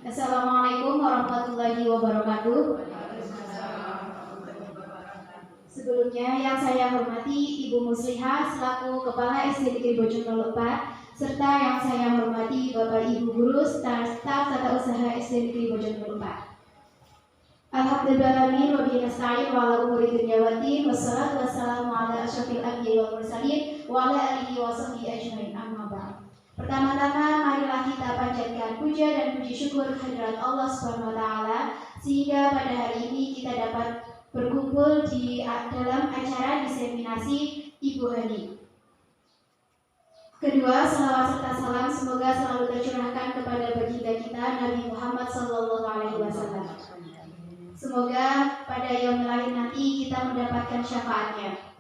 Assalamualaikum warahmatullahi wabarakatuh. Sebelumnya yang saya hormati Ibu Muslihah selaku Kepala SD Negeri Bojonegoro 4, serta yang saya hormati Bapak Ibu Guru staf Tata Usaha SD Negeri Bojonegoro 4. Alhamdulillahirabbil alamin wa nasta'in wa ala umuri dunya waddin wassalatu wassalamu ala asyrofil anbiya'i wal mursalin wa ala alihi wa sahbihi ajmain, amma ba'd. Pertama-tama marilah kita panjatkan puja dan puji syukur kehadirat Allah Subhanahu wa taala sehingga pada hari ini kita dapat berkumpul di dalam acara diseminasi Ibu Hani. Kedua, salawat serta salam semoga selalu tercurahkan kepada baginda kita Nabi Muhammad SAW. Semoga pada yaumil akhir nanti kita mendapatkan syafaatnya.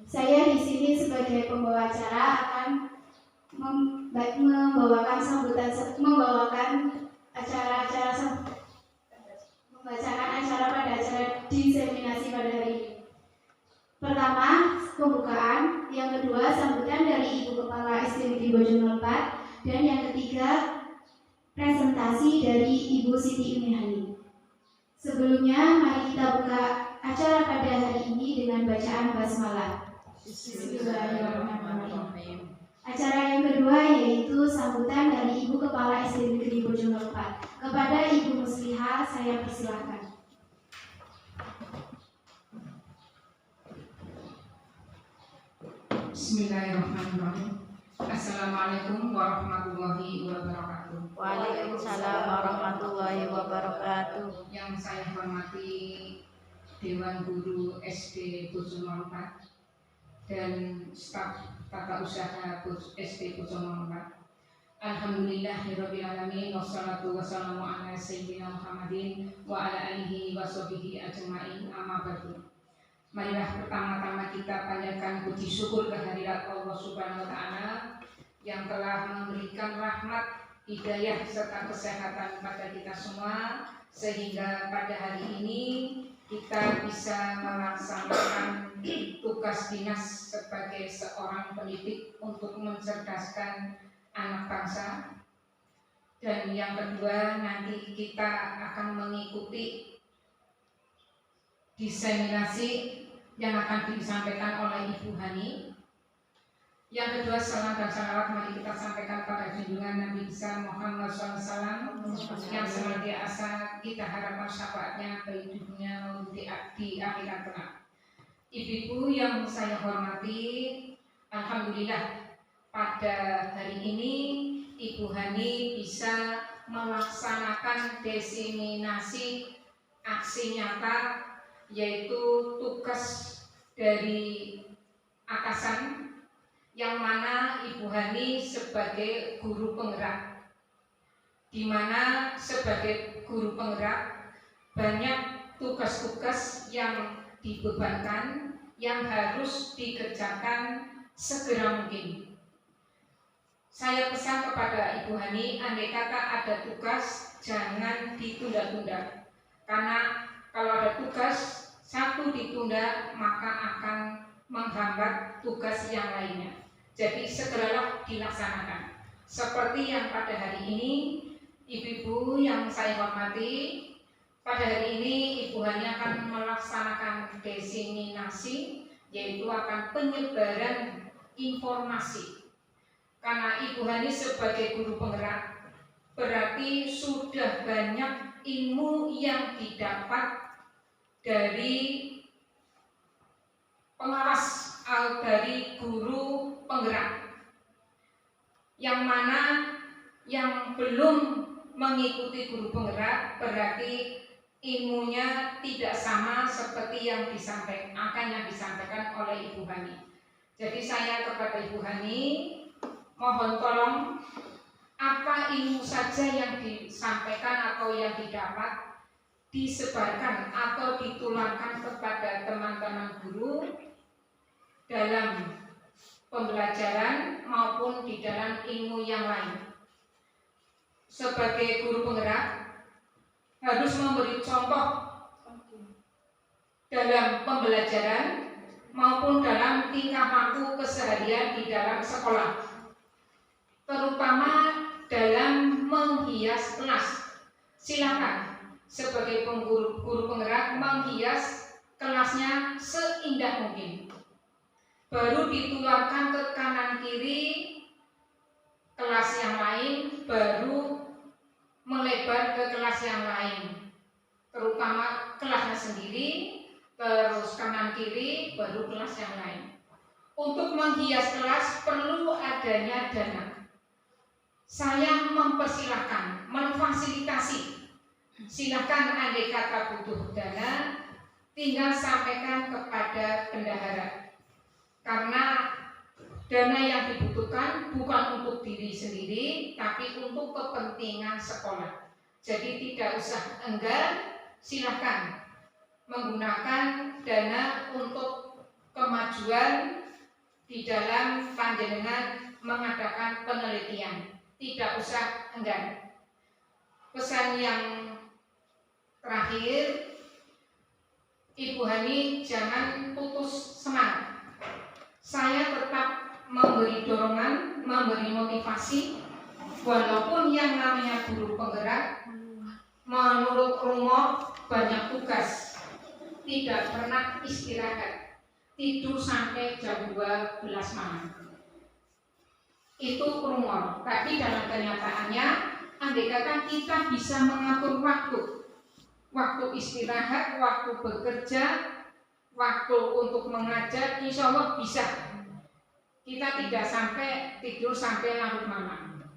Saya di sini sebagai pembawa acara akan membawakan acara pada acara diseminasi pada hari ini. Pertama, pembukaan, yang kedua sambutan dari Ibu Kepala SD Negeri Bojonegoro 4, dan yang ketiga presentasi dari Ibu Siti Umihani. Sebelumnya, mari kita buka acara pada hari ini dengan bacaan basmalah. Bismillahirrahmanirrahim. Acara yang kedua yaitu sambutan dari Ibu Kepala SD Negeri Bojonegoro 4. Kepada Ibu Muslihah saya persilahkan. Bismillahirrahmanirrahim. Assalamualaikum warahmatullahi wabarakatuh. Waalaikumsalam warahmatullahi wabarakatuh. Yang saya hormati Dewan Guru SD Bojonegoro 4 dan staf Tata Usaha SD Bojonegoro 4. Alhamdulillahirabbil alamin wassalatu wassalamu ala sayyidina Muhammadin wa ala alihi washabihi ajmain, amma ba'du. Marilah pertama-tama kita panjatkan puji syukur kehadirat Allah Subhanahu wa taala yang telah memberikan rahmat, hidayah serta kesehatan pada kita semua sehingga pada hari ini kita bisa melaksanakan tugas dinas sebagai seorang pendidik untuk mencerdaskan anak bangsa. Dan yang kedua, nanti kita akan mengikuti diseminasi yang akan disampaikan oleh Ibu Hani. Yang kedua, salam dan salawat mari kita sampaikan pada junjungan Nabi besar Muhammad SAW yang senantiasa kita harapkan syafaatnya baik di dunia maupun di akhirat kelak. Ibu-ibu yang saya hormati, alhamdulillah pada hari ini Ibu Hani bisa melaksanakan diseminasi aksi nyata, yaitu tugas dari atasan yang mana Ibu Hani sebagai guru penggerak, di mana sebagai guru penggerak banyak tugas-tugas yang dibebankan yang harus dikerjakan segera mungkin. Saya pesan kepada Ibu Hani, andai kata ada tugas jangan ditunda-tunda, karena kalau ada tugas satu ditunda maka akan menghambat tugas yang lainnya. Jadi segeralah dilaksanakan. Seperti yang pada hari ini, ibu-ibu yang saya hormati, pada hari ini Ibu Hani akan melaksanakan diseminasi, yaitu akan penyebaran informasi. Karena Ibu Hani sebagai guru penggerak berarti sudah banyak ilmu yang didapat dari pengawas dari guru penggerak, yang mana yang belum mengikuti guru penggerak berarti ilmunya tidak sama seperti yang disampaikan oleh Ibu Hani. Jadi saya kepada Ibu Hani mohon tolong apa ilmu saja yang disampaikan atau yang didapat disebarkan atau ditularkan kepada teman-teman guru dalam pembelajaran maupun di dalam ilmu yang lain. Sebagai guru penggerak harus memberi contoh dalam pembelajaran maupun dalam tingkah laku keseharian di dalam sekolah, terutama dalam menghias menghias kelas. Silakan sebagai guru penggerak menghias kelasnya seindah mungkin. Baru ditularkan ke kanan kiri kelas yang lain, baru melebar ke kelas yang lain, terutama kelasnya sendiri, terus kanan kiri, baru kelas yang lain. Untuk menghias kelas perlu adanya dana. Saya mempersilahkan, memfasilitasi. Silakan andai kata butuh dana, tinggal sampaikan kepada bendahara. Karena dana yang dibutuhkan bukan untuk diri sendiri, tapi untuk kepentingan sekolah. Jadi tidak usah enggan, silakan menggunakan dana untuk kemajuan di dalam panjenengan mengadakan penelitian. Tidak usah enggan. Pesan yang terakhir, Ibu Hani jangan putus semangat. Saya tetap memberi dorongan, memberi motivasi, walaupun yang namanya guru penggerak menurut rumor banyak tugas, tidak pernah istirahat, tidur sampai jam 12 malam. Itu rumor, tapi dalam kenyataannya andai kata kita bisa mengatur waktu istirahat, waktu bekerja, waktu untuk mengajar, insya Allah bisa. Kita tidak sampai tidur sampai larut malam.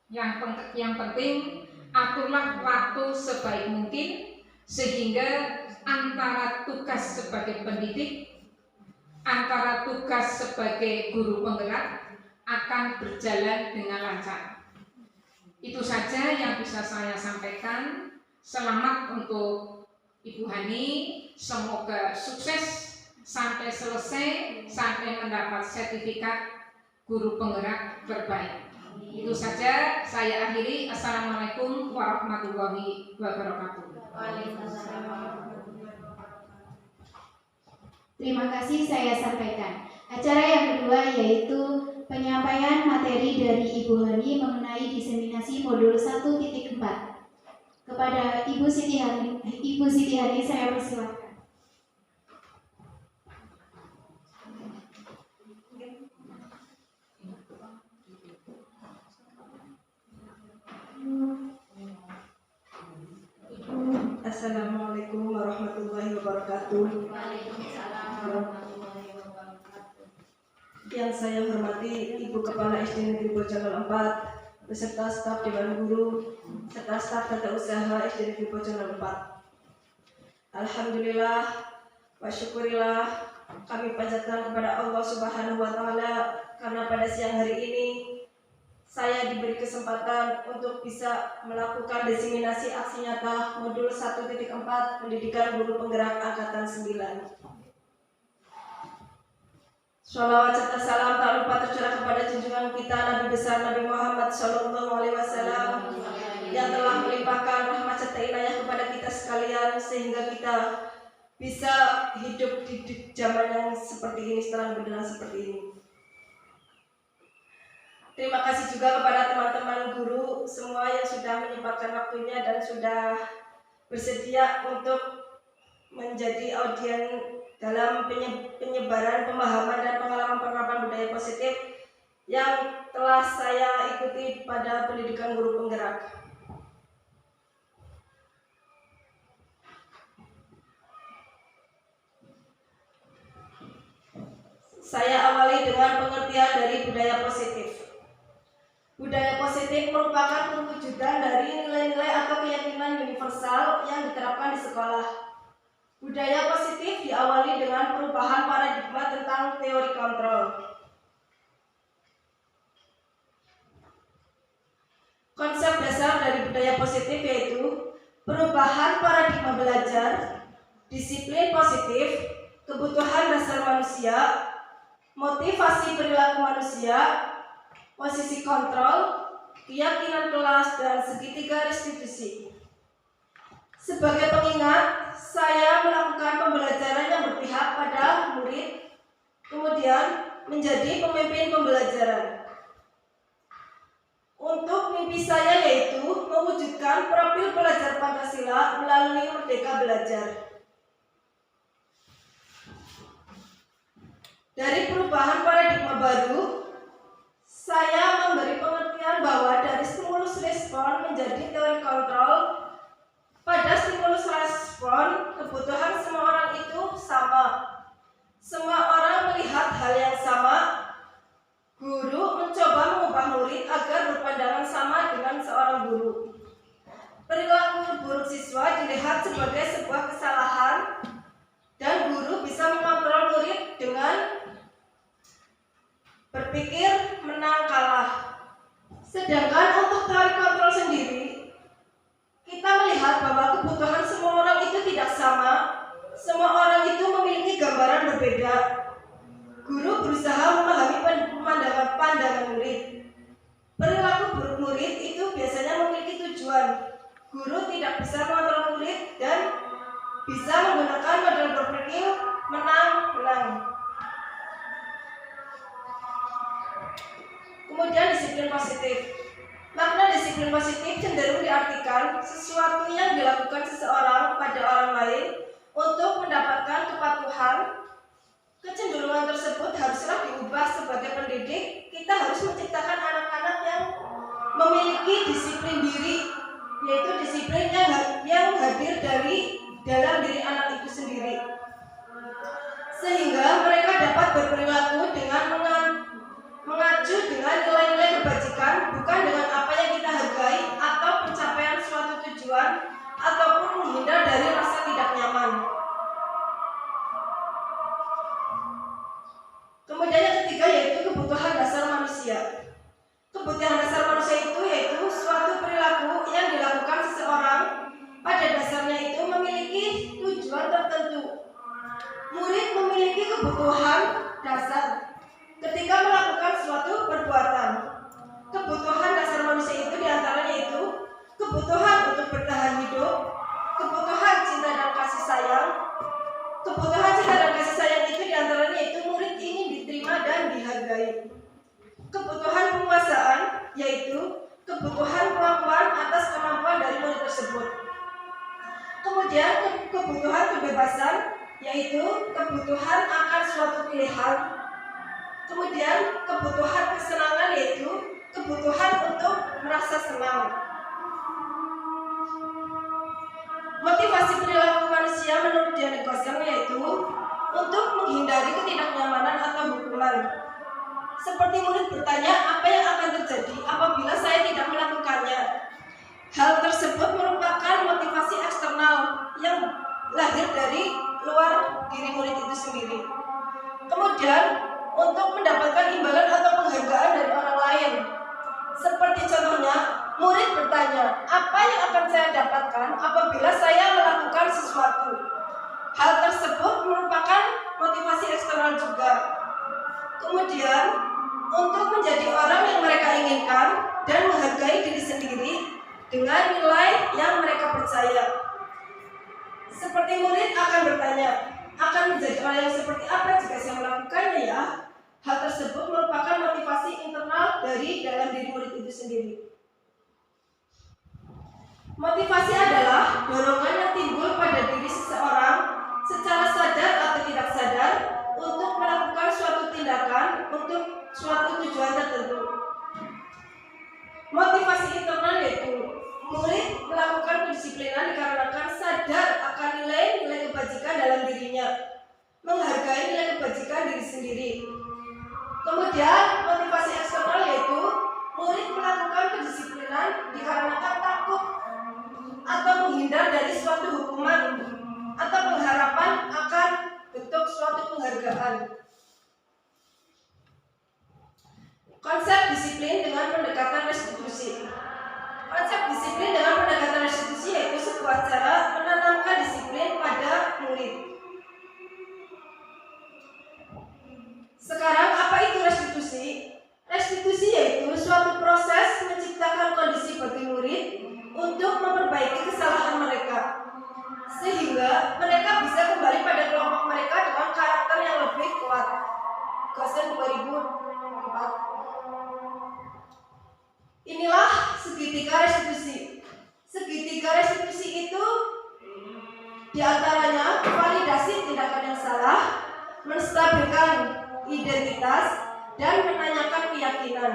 Yang penting aturlah waktu sebaik mungkin, sehingga antara tugas sebagai pendidik, antara tugas sebagai guru penggerak akan berjalan dengan lancar. Itu saja yang bisa saya sampaikan. Selamat untuk Ibu Hani, semoga sukses sampai selesai, sampai mendapat sertifikat guru penggerak terbaik. Itu saja, saya akhiri. Assalamualaikum warahmatullahi wabarakatuh. Terima kasih saya sampaikan. Acara yang kedua yaitu penyampaian materi dari Ibu Hani mengenai diseminasi modul 1.4. Kepada Ibu Siti Hani saya persilakan. Assalamualaikum warahmatullahi wabarakatuh. Yang saya hormati Ibu Kepala SD Negeri Bojonegoro 4, beserta staf Dewan Guru, serta staf tata usaha SD Negeri Bojonegoro 4. Alhamdulillah wa syukurillah, kami panjatkan kepada Allah Subhanahu wa Ta'ala karena pada siang hari ini saya diberi kesempatan untuk bisa melakukan diseminasi aksi nyata modul 1.4 pendidikan guru penggerak angkatan 9. Sholawat serta salam tak lupa tercurah kepada junjungan kita Nabi besar Nabi Muhammad SAW yang telah melimpahkan rahmat serta inayah kepada kita sekalian, sehingga kita bisa hidup di zaman yang seperti ini, setelah benderang seperti ini. Terima kasih juga kepada teman-teman guru semua yang sudah menyempatkan waktunya dan sudah bersedia untuk menjadi audien dalam penyebaran pemahaman dan pengalaman budaya positif yang telah saya ikuti pada pendidikan guru penggerak. Saya awali dengan pengertian dari budaya positif. Budaya positif merupakan perwujudan dari nilai-nilai atau keyakinan universal yang diterapkan di sekolah. Budaya positif diawali dengan perubahan paradigma tentang teori kontrol. Konsep dasar dari budaya positif yaitu perubahan paradigma belajar, disiplin positif, kebutuhan dasar manusia, motivasi perilaku manusia, posisi kontrol, keyakinan kelas, dan segitiga restitusi. Sebagai pengingat, saya melakukan pembelajaran yang berpihak pada murid, kemudian menjadi pemimpin pembelajaran. untuk mimpi saya, yaitu mewujudkan profil pelajar Pancasila melalui Merdeka Belajar. Dari perubahan paradigma baru, saya memberi pengertian bahwa dari stimulus respon menjadi teori kontrol. Pada stimulus respon, kebutuhan semua orang itu sama. Semua orang melihat hal yang sama. Guru mencoba mengubah murid agar berpandangan sama dengan seorang guru. Perilaku buruk siswa dilihat sebagai sebuah kesalahan dan guru bisa mengontrol murid dengan berpikir menang kalah. Sedangkan untuk teori kontrol sendiri, kita melihat bahwa kebutuhan semua orang itu tidak sama. Semua orang itu memiliki gambaran berbeda. Guru berusaha memahami pandangan murid. Perilaku buruk murid itu biasanya memiliki tujuan. Guru tidak bisa mengontrol murid dan bisa menggunakan model berpikir menang-menang. Kemudian disiplin positif. Makna disiplin positif cenderung diartikan sesuatu yang dilakukan seseorang pada orang lain untuk mendapatkan kepatuhan. Kecenderungan tersebut haruslah diubah. Sebagai pendidik, kita harus menciptakan anak-anak yang memiliki disiplin diri, yaitu disiplin yang hadir dalam diri anak itu sendiri, sehingga mereka dapat berperilaku dengan mengacu dengan nilai-nilai kebajikan, bukan dengan apa yang kita hargai atau pencapaian suatu tujuan, ataupun menghindar dari rasa tidak nyaman. Kemudian yang ketiga yaitu kebutuhan dasar manusia. Kebutuhan dasar manusia itu yaitu suatu perilaku yang dilakukan seseorang pada dasarnya itu memiliki tujuan tertentu. Murid memiliki kebutuhan dasar ketika melakukan suatu perbuatan. Kebutuhan dasar manusia itu diantaranya itu kebutuhan untuk bertahan hidup, kebutuhan cinta dan kasih sayang. Kebutuhan cinta dan kasih sayang itu diantaranya itu murid ingin diterima dan dihargai. Kebutuhan penguasaan yaitu kebutuhan pengakuan atas kemampuan dari murid tersebut. Kemudian kebutuhan kebebasan yaitu kebutuhan akan suatu pilihan. Kemudian kebutuhan kesenangan yaitu kebutuhan untuk merasa senang. Motivasi perilaku manusia menurut Dian Gosling yaitu untuk menghindari ketidaknyamanan atau hukuman. Seperti murid bertanya, apa yang akan terjadi apabila saya tidak melakukannya? Hal tersebut merupakan motivasi eksternal yang lahir dari luar diri murid itu sendiri. Kemudian untuk mendapatkan imbalan atau penghargaan dari orang lain. Seperti contohnya, murid bertanya, apa yang akan saya dapatkan apabila saya melakukan sesuatu? Hal tersebut merupakan motivasi eksternal juga. Kemudian, untuk menjadi orang yang mereka inginkan dan menghargai diri sendiri dengan nilai yang mereka percaya. Seperti murid akan bertanya, akan menjadi orang yang seperti apa jika saya melakukannya ya? Hal tersebut merupakan motivasi internal dari dalam diri murid itu sendiri. Motivasi adalah dorongan yang timbul pada diri seseorang secara sadar atau tidak sadar untuk melakukan suatu tindakan untuk suatu tujuan tertentu. Motivasi internal yaitu murid melakukan kedisiplinan dikarenakan sadar akan nilai-nilai kebajikan dalam dirinya, menghargai nilai kebajikan diri sendiri. Kemudian motivasi eksternal yaitu murid melakukan kedisiplinan dikarenakan takut atau menghindar dari suatu hukuman atau pengharapan akan bentuk suatu penghargaan. Konsep disiplin dengan pendekatan restitusi. Konsep disiplin dengan pendekatan restitusi yaitu sebuah cara menanamkan disiplin pada murid. Sekarang apa itu restitusi? Restitusi yaitu suatu proses menciptakan kondisi bagi murid untuk memperbaiki kesalahan mereka, sehingga mereka bisa kembali pada kelompok mereka dengan karakter yang lebih kuat. Gosling 2004. Inilah segitiga restitusi. Segitiga restitusi itu diantaranya validasi tindakan yang salah, menstabilkan identitas, dan menanyakan keyakinan.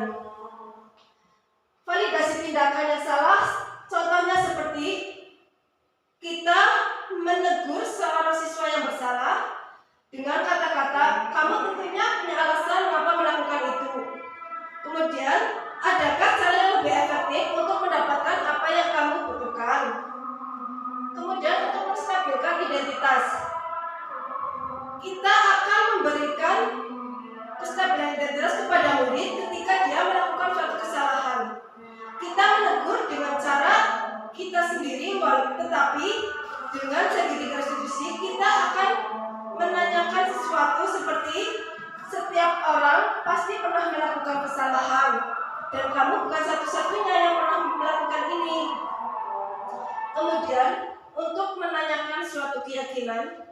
Validasi tindakan yang salah, contohnya seperti kita menegur seorang siswa yang bersalah dengan kata-kata, kamu tentunya punya alasan mengapa melakukan itu. Kemudian, adakah cara yang lebih efektif untuk mendapatkan apa yang kamu butuhkan? Kemudian, untuk menstabilkan identitas, kita akan memberikan kestabilan identitas kepada murid ketika dia melakukan suatu kesalahan. Kita menegur dengan cara kita sendiri, tetapi dengan segitiga restitusi kita akan menanyakan sesuatu seperti setiap orang pasti pernah melakukan kesalahan dan kamu bukan satu-satunya yang pernah melakukan ini. Kemudian untuk menanyakan suatu keyakinan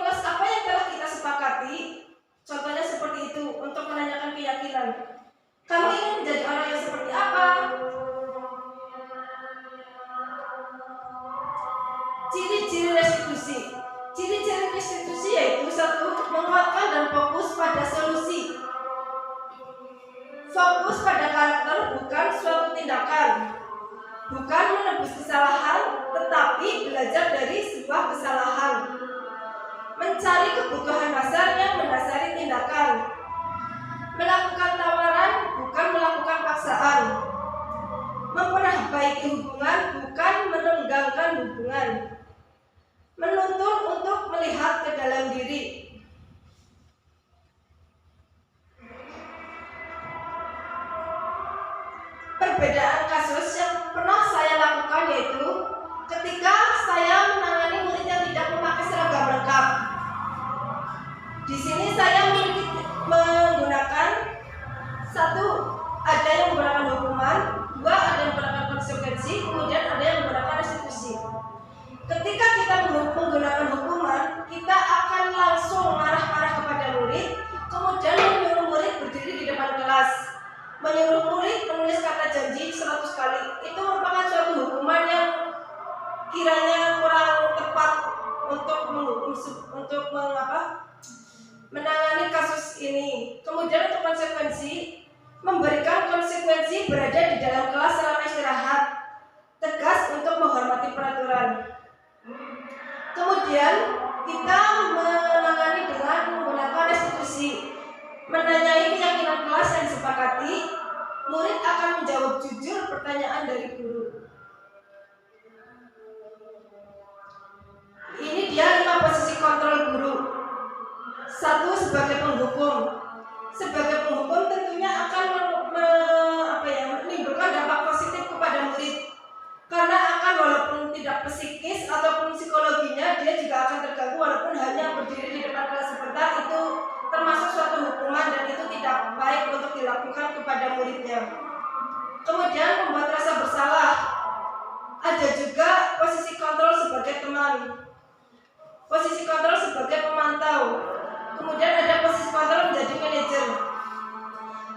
kelas apa yang telah kita sepakati, contohnya seperti itu. Untuk menanyakan keyakinan, kamu ingin menjadi orang yang seperti apa? Ciri-ciri restitusi. Ciri-ciri restitusi yaitu 1. Menguatkan dan fokus pada solusi. Fokus pada karakter, bukan suatu tindakan. Bukan menebus kesalahan, tetapi belajar dari sebuah kesalahan. Mencari kebutuhan dasar yang mendasari tindakan. Melakukan tawaran, bukan melakukan paksaan. Memperbaiki hubungan, bukan merenggangkan hubungan. Menuntun untuk melihat ke dalam diri. Perbedaan kasus yang pernah saya lakukan yaitu ketika saya menangani murid yang tidak memakai seragam lengkap. Di sini saya menggunakan 1, ada yang menggunakan hukuman, 2, ada yang menggunakan konsekuensi, kemudian ada yang menggunakan restitusi. Ketika kita menggunakan hukuman, kita akan langsung marah-marah kepada murid, kemudian menyuruh murid berdiri di depan kelas, menyuruh murid menulis kata janji 100 kali. Itu merupakan suatu hukuman yang kiranya kurang tepat untuk menangani kasus ini. Kemudian untuk konsekuensi, memberikan konsekuensi berada di dalam kelas selama istirahat, tegas untuk menghormati peraturan. Kemudian kita menangani dengan menggunakan restitusi, menanyai keyakinan kelas yang disepakati. Murid akan menjawab jujur pertanyaan dari guru. Ini dia 5 posisi kontrol guru. 1, sebagai penghukum. Sebagai penghukum tentunya akan menimbulkan dampak positif kepada murid. Karena akan walaupun tidak psikis ataupun psikologinya, dia juga akan terganggu walaupun hanya berdiri di depan kelas sebentar. Itu termasuk suatu hukuman dan itu tidak baik untuk dilakukan kepada muridnya. Kemudian membuat rasa bersalah. Ada juga posisi kontrol sebagai teman, posisi kontrol sebagai pemantau, kemudian ada posisi kontrol menjadi manajer.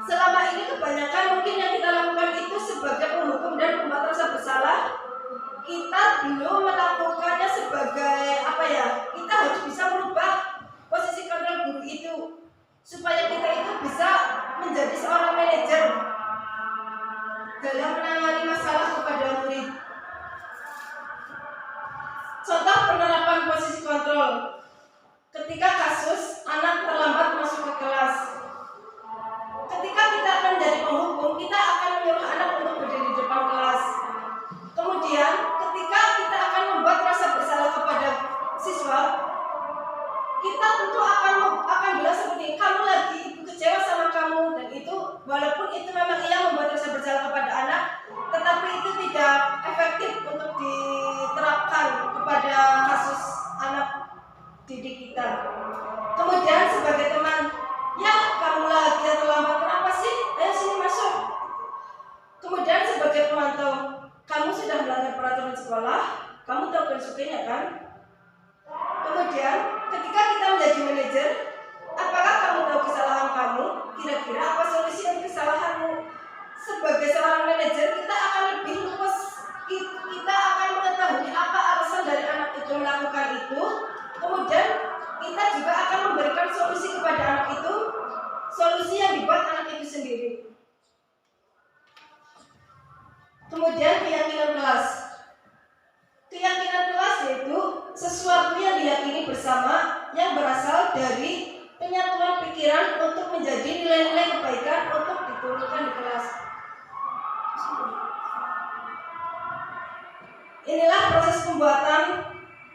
Selama ini kebanyakan mungkin yang kita lakukan itu sebagai penghukum dan membuat rasa bersalah. Kita belum melakukannya sebagai kita harus bisa merubah posisi kontrol guru itu supaya kita itu bisa menjadi seorang manajer dalam menangani masalah kepada murid. Contoh penerapan posisi kontrol. Ketika kasus anak terlambat masuk ke kelas, ketika kita akan menjadi penghukum, kita akan menyuruh anak untuk berdiri di depan kelas. Kemudian ketika kita akan membuat rasa bersalah kepada siswa, kita tentu akan bilang seperti, kamu lagi, ibu kecewa sama kamu. Dan itu walaupun itu memang ia membuat rasa bersalah kepada anak, tetapi itu tidak efektif untuk diterapkan kepada kasus anak didik kita. Kemudian sebagai teman, ya kamu lagi yang terlambat, kenapa sih? Ayo sini masuk. Kemudian sebagai pemantau, kamu sudah melanggar peraturan sekolah, kamu tahu konsekuensinya kan? Kemudian ketika kita menjadi manajer, apakah kamu tahu kesalahan kamu? Kira-kira apa solusi dari kesalahanmu? Sebagai seorang manajer manajer, kita akan lebih luas, kita akan mengetahui apa alasan dari anak itu melakukan itu. Kemudian kita juga akan memberikan solusi kepada anak itu, solusi yang dibuat anak itu sendiri. Kemudian keyakinan kelas. Keyakinan kelas yaitu sesuatu yang diyakini bersama yang berasal dari penyatuan pikiran untuk menjadi nilai-nilai kebaikan untuk diturunkan di kelas. Inilah proses pembuatan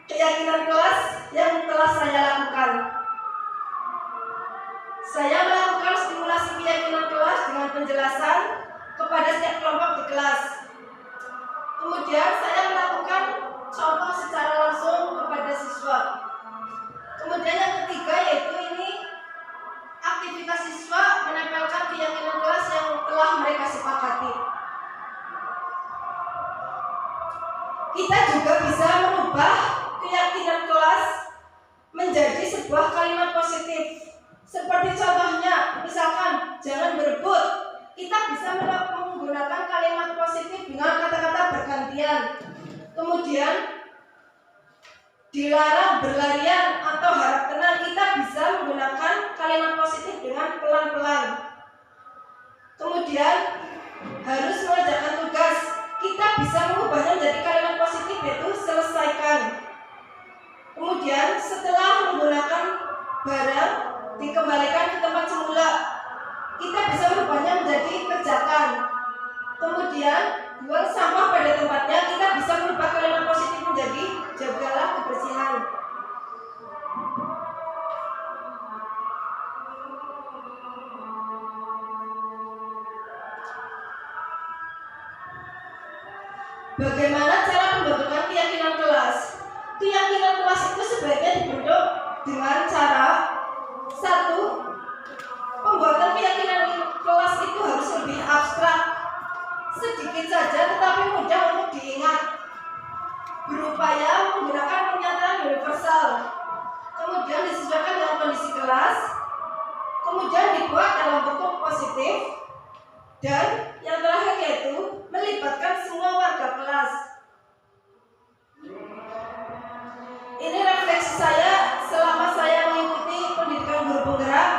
keyakinan kelas yang telah saya lakukan. Saya melakukan stimulasi keyakinan kelas dengan penjelasan kepada setiap kelompok di kelas. Kemudian saya melakukan contoh secara langsung kepada siswa. Kemudian yang ketiga yaitu ini aktivitas siswa menempelkan keyakinan kelas yang telah mereka sepakati. Kita juga bisa merubah keyakinan kelas menjadi sebuah kalimat positif. Seperti contohnya, misalkan jangan berebut. Kita bisa menggunakan kalimat positif dengan kata-kata bergantian. Kemudian dilarang berlarian atau harap tenang, kita bisa menggunakan kalimat positif dengan pelan-pelan. Kemudian harus mengerjakan tugas, kita bisa mengubahnya menjadi kalimat positif yaitu selesaikan. Kemudian setelah menggunakan barang dikembalikan ke tempat semula, kita bisa merubahnya menjadi kerjakan. Kemudian buang sampah pada tempatnya, kita bisa merubah kalimat positif menjadi jagalah kebersihan. Bagaimana cara pembentukan keyakinan kelas? Keyakinan kelas itu sebaiknya dibentuk dengan cara satu, pembuatan keyakinan kelas itu harus lebih abstrak, sedikit saja tetapi mudah untuk diingat, berupaya menggunakan pernyataan universal, kemudian disesuaikan dengan kondisi kelas, kemudian dibuat dalam bentuk positif, dan yang terakhir yaitu melibatkan semua warga kelas. Ini refleksi saya selama saya mengikuti pendidikan guru penggerak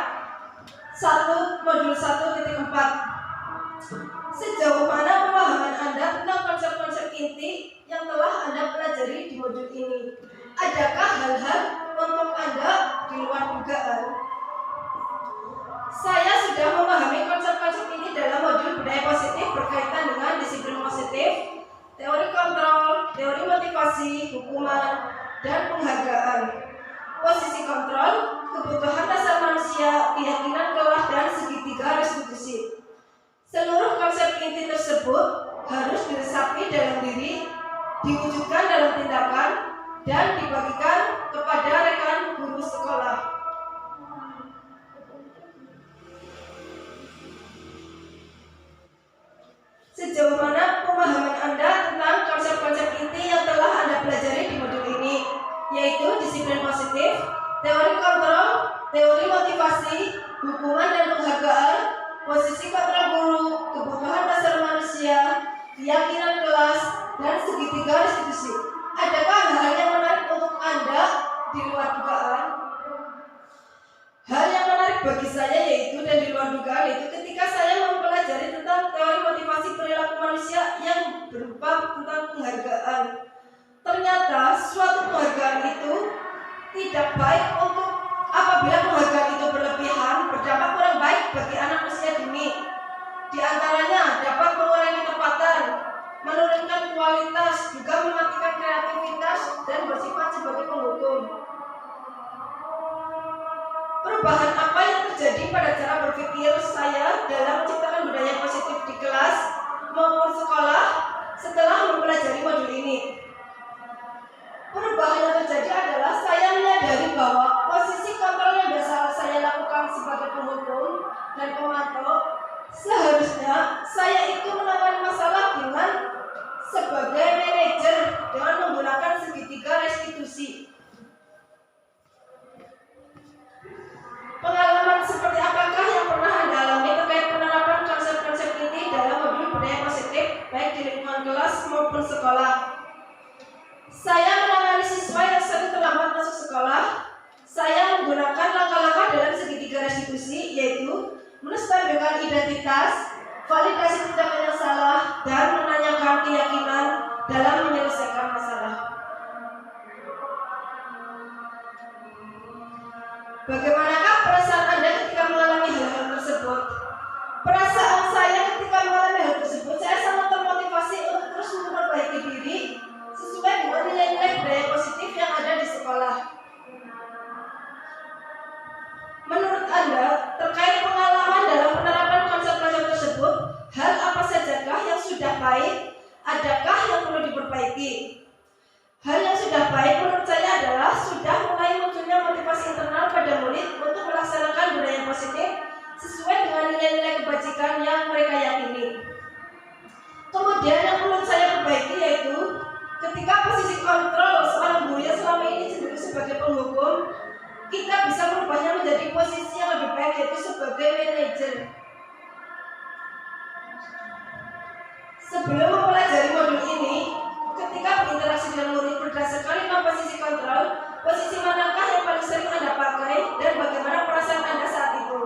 modul 1.4. Sejauh mana pemahaman Anda tentang konsep-konsep inti yang telah Anda pelajari di modul ini? Adakah hal-hal untuk Anda di luar dugaan? Saya sudah memahami konsep-konsep ini dalam modul budaya positif berkaitan dengan disiplin positif, teori kontrol, teori motivasi, hukuman, dan penghargaan, posisi kontrol, kebutuhan dasar manusia, keyakinan kelas, dan segitiga restitusi. Seluruh konsep inti tersebut harus diresapi dalam diri, diwujudkan dalam tindakan, dan dibagikan kepada rekan guru sekolah. Sejauh mana pemahaman Anda tentang konsep-konsep inti yang telah Anda pelajari di modul ini, yaitu disiplin positif, teori kontrol, teori motivasi, hukuman dan penghargaan, posisi kontrol guru, kebutuhan dasar manusia, keyakinan kelas, dan segitiga restitusi. Adakah hal yang menarik untuk Anda di luar dugaan? Hal yang menarik bagi saya yaitu dan di luar dugaan yaitu ketika saya mempelajari tentang teori motivasi perilaku manusia yang berupa tentang penghargaan. Ternyata suatu penghargaan itu tidak baik untuk apabila penghargaan itu berlebihan, berdampak kurang baik bagi anak usia dini. Di antaranya dapat mengurangi ketepatan, menurunkan kualitas, juga mematikan kreativitas dan bersifat sebagai penghukum. Perubahan apa yang terjadi pada cara berpikir saya dalam menciptakan budaya positif di kelas maupun sekolah setelah mempelajari modul ini? Perubahan yang terjadi adalah saya menyadari bahwa posisi kontrol yang biasa saya lakukan sebagai penghukum dan pemantau, seharusnya saya itu menangani masalah dengan sebagai manajer dengan menggunakan segitiga restitusi. Pengalaman seperti apakah yang pernah Anda alami terkait penerapan konsep-konsep ini dalam modul budaya positif baik di lingkungan kelas maupun sekolah. Saya menangani siswa yang sering terlambat masuk sekolah. Saya menggunakan langkah-langkah dalam segitiga restitusi, yaitu menstabilkan identitas, validasi tindakan yang salah, dan menanyakan keyakinan dalam menyelesaikan masalah. Bagaimanakah perasaan Anda ketika mengalami hal-hal tersebut? Perasaan saya ketika mengalami hal tersebut, saya sangat termotivasi untuk terus memperbaiki diri sesuai dengan nilai-nilai budaya positif yang ada di sekolah. Menurut Anda, terkait pengalaman dalam penerapan konsep-konsep tersebut, hal apa sajakah yang sudah baik? Adakah yang perlu diperbaiki? Hal yang sudah baik menurut saya adalah sudah mulai munculnya motivasi internal pada murid untuk melaksanakan budaya positif sesuai dengan nilai-nilai kebajikan yang mereka yakini. Kemudian yang perlu saya perbaiki yaitu ketika posisi kontrol seorang guru yang selama ini cenderung sebagai penghukum, kita bisa merubahnya menjadi posisi yang lebih baik, yaitu sebagai manajer. Sebelum mempelajari modul ini, ketika berinteraksi dengan murid berdasarkan 5 posisi kontrol, posisi manakah yang paling sering Anda pakai dan bagaimana perasaan Anda saat itu?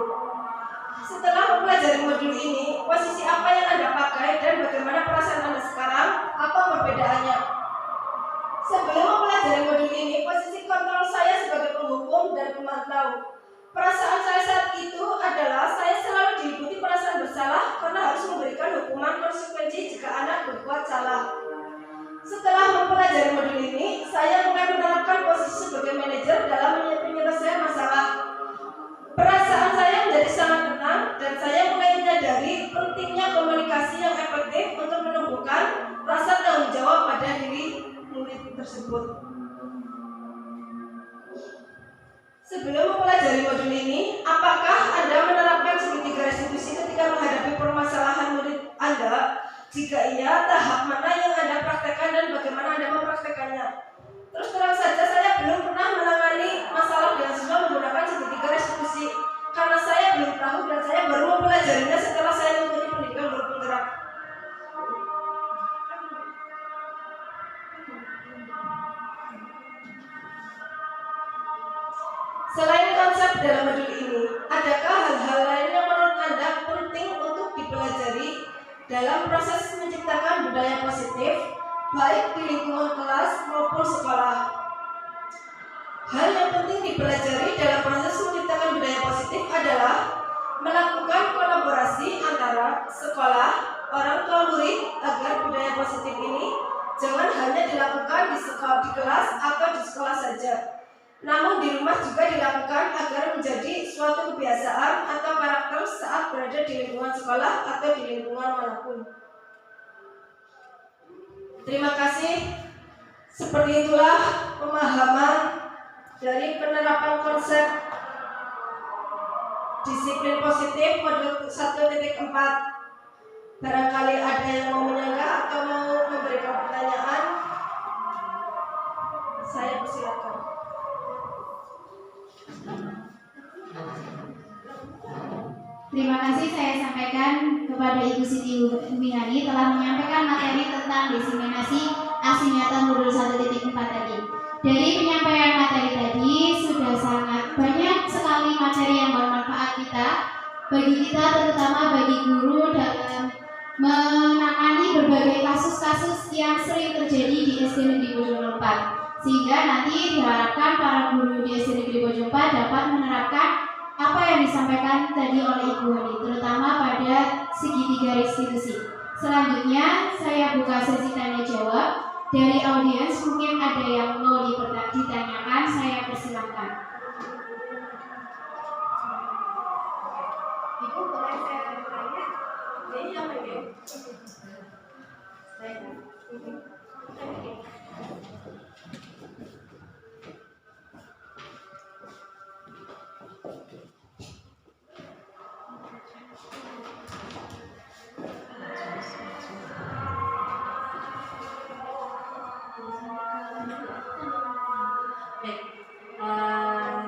Setelah mempelajari modul ini, posisi apa yang Anda pakai dan bagaimana perasaan Anda sekarang? Apa perbedaannya? Sebelum mempelajari modul ini, posisi kontrol saya sebagai penghukum dan pemantau. Perasaan saya saat itu adalah saya selalu diliputi perasaan bersalah karena harus memberikan hukuman konsekuensi jika anak berbuat salah. Setelah mempelajari modul ini, saya mulai menerapkan posisi sebagai manajer dalam penyelesaian masalah. Perasaan saya menjadi sangat tenang dan saya mulai menyadari pentingnya komunikasi yang efektif untuk menumbuhkan rasa tanggung jawab pada diri murid tersebut. Sebelum mempelajari modul ini, apakah Anda menerapkan segitiga restitusi ketika menghadapi permasalahan murid Anda? Jika iya, tahap mana yang Anda praktekkan dan bagaimana Anda mempraktekannya? Terus terang saja, saya belum pernah menangani masalah dengan siswa menggunakan segitiga restitusi karena saya belum tahu dan saya baru mempelajarinya setelah saya mengikuti pendidikan guru penggerak. Selain konsep dalam modul ini, adakah hal-hal lain yang menurut Anda penting untuk dipelajari dalam proses menciptakan budaya positif, baik di lingkungan kelas maupun sekolah? Hal yang penting dipelajari dalam proses menciptakan budaya positif adalah melakukan kolaborasi antara sekolah, orang tua murid agar budaya positif ini jangan hanya dilakukan di kelas atau di sekolah saja, namun di rumah juga dilakukan agar menjadi suatu kebiasaan atau karakter saat berada di lingkungan sekolah atau di lingkungan manapun. Terima kasih. Seperti itulah pemahaman dari penerapan konsep disiplin positif modul 1.4. Barangkali ada yang mau menyanggah atau mau memberikan pertanyaan, saya persilakan. Terima kasih saya sampaikan kepada Ibu Siti Umiani telah menyampaikan materi tentang diseminasi aksi nyata modul 1.4 tadi. Dari penyampaian materi tadi sudah sangat banyak sekali materi yang bermanfaat bagi kita terutama bagi guru dalam menangani berbagai kasus-kasus yang sering terjadi di SD Negeri Bojong 4, sehingga nanti diharapkan para guru di SD Negeri Bojong 4 dapat menerapkan apa yang disampaikan tadi oleh Ibu Hani, terutama pada segitiga restitusi. Selanjutnya saya buka sesi tanya jawab dari audiens. Mungkin ada yang mau ditanyakan, saya persilahkan. Ibu boleh saya bertanya? Ini apa ya?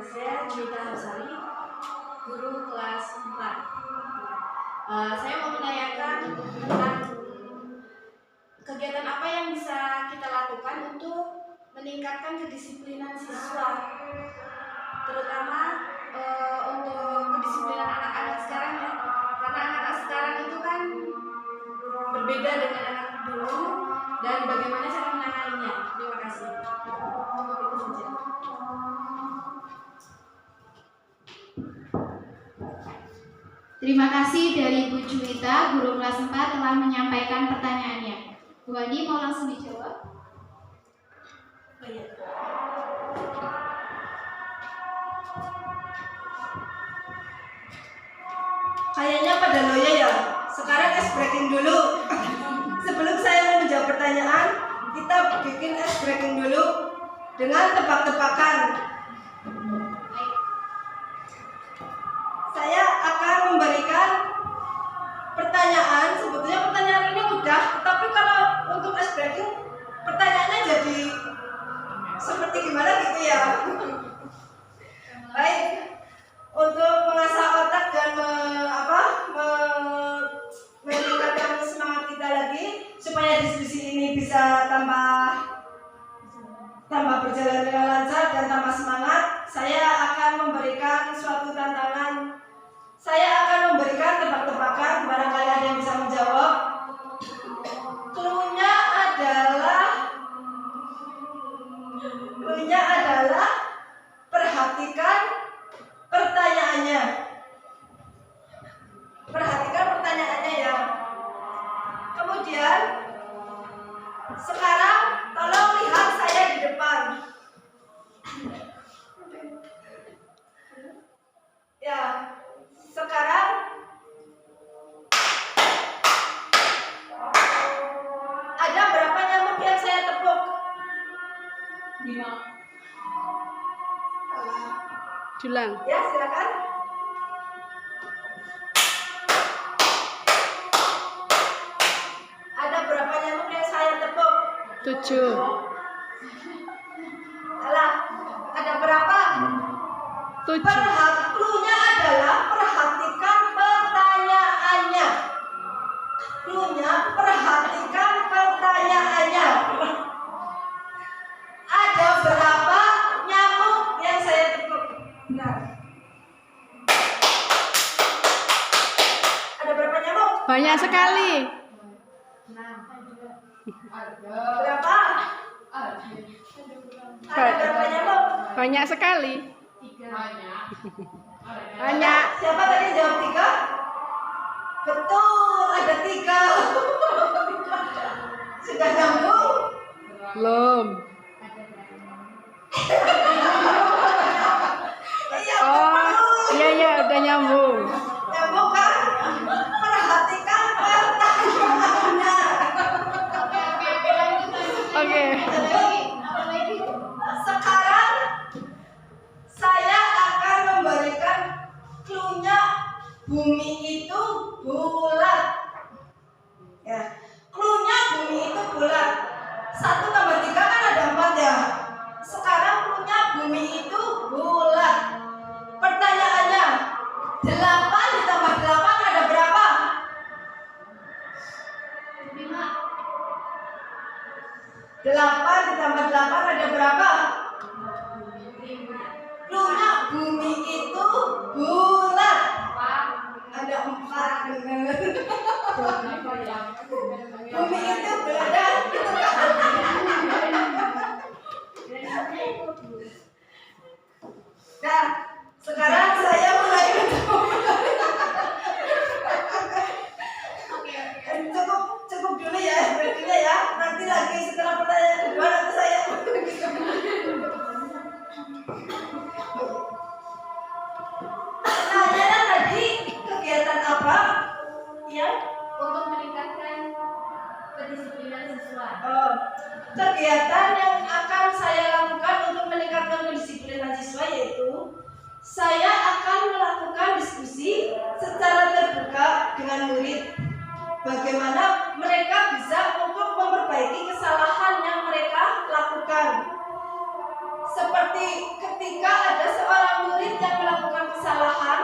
Saya Juwita Hamsari, guru kelas 4. Saya mau menanyakan tentang meningkatkan kedisiplinan siswa, terutama untuk kedisiplinan anak-anak sekarang ya, karena anak-anak sekarang itu kan berbeda dengan anak dulu dan bagaimana cara menanganinya. Terima kasih. Cukup itu saja. Terima kasih dari Bu Juwita, guru kelas 4 telah menyampaikan pertanyaannya. Bu Andi mau langsung dijawab? Kayaknya pada loya ya. Sekarang ice breaking dulu. Sebelum saya menjawab pertanyaan, kita bikin ice breaking dulu dengan tebak-tebakan. Saya akan memberikan pertanyaan. Sebetulnya pertanyaan ini mudah, tapi kalau untuk ice breaking pertanyaannya jadi seperti gimana gitu ya. Baik, untuk mengasah otak dan meningkatkan semangat kita lagi supaya diskusi ini bisa tambah berjalan dengan lancar dan tambah semangat, saya akan memberikan suatu tantangan. Saya akan memberikan tebak-tebakan, barangkali ada yang bisa menjawab. Cluenya adalah perhatikan pertanyaannya. Perhatikan pertanyaannya ya. Kemudian sekarang tolong lihat saya di depan. Ya, sekarang ada berapa nyamuk yang saya tepuk? 5. Julang. Ya, silakan. Ada berapa nyamuk yang saya tepuk? 7. Alah, ada berapa? 7. Cluenya adalah perhatikan pertanyaannya. Cluenya perhatikan pertanyaannya. Ada berapa nyamuk yang saya tepuk? Benar. Ada berapa nyamuk? Banyak sekali. Berapa? Ada berapa nyamuk? Banyak sekali. Banyak. Siapa tadi yang jawab 3? Betul, ada 3. Sudah nyambung? Belum. Iya, Oh, betul. iya udah nyambung. Nyambung kan? Perhatikan pertanyaannya. Oke. Sekarang saya akan memberikan cluenya. Bumi itu bulat. Ya, cluenya bumi itu bulat. 1 tambah 3 kan ada 4 ya. Sekarang cluenya bumi itu bulat. Pertanyaannya, 8 ditambah 8 ada berapa? 5. 8 ditambah 8 ada berapa? Cluenya bumi itu bulat. Ada 4 benar. Bumi itu bulat. Nah, sekarang saya mulai cukup dulu ya, berarti ya. Nanti lagi setelah pertanyaan kedua nanti saya. Pertanyaannya tadi kegiatan apa? Ya, Untuk meningkatkan kedisiplinan siswa. Kegiatan yang akan saya lakukan untuk meningkatkan kedisiplinan siswa yaitu saya akan melakukan diskusi secara terbuka dengan murid. Bagaimana mereka bisa untuk memperbaiki kesalahan yang mereka lakukan. Seperti ketika ada seorang murid yang melakukan kesalahan,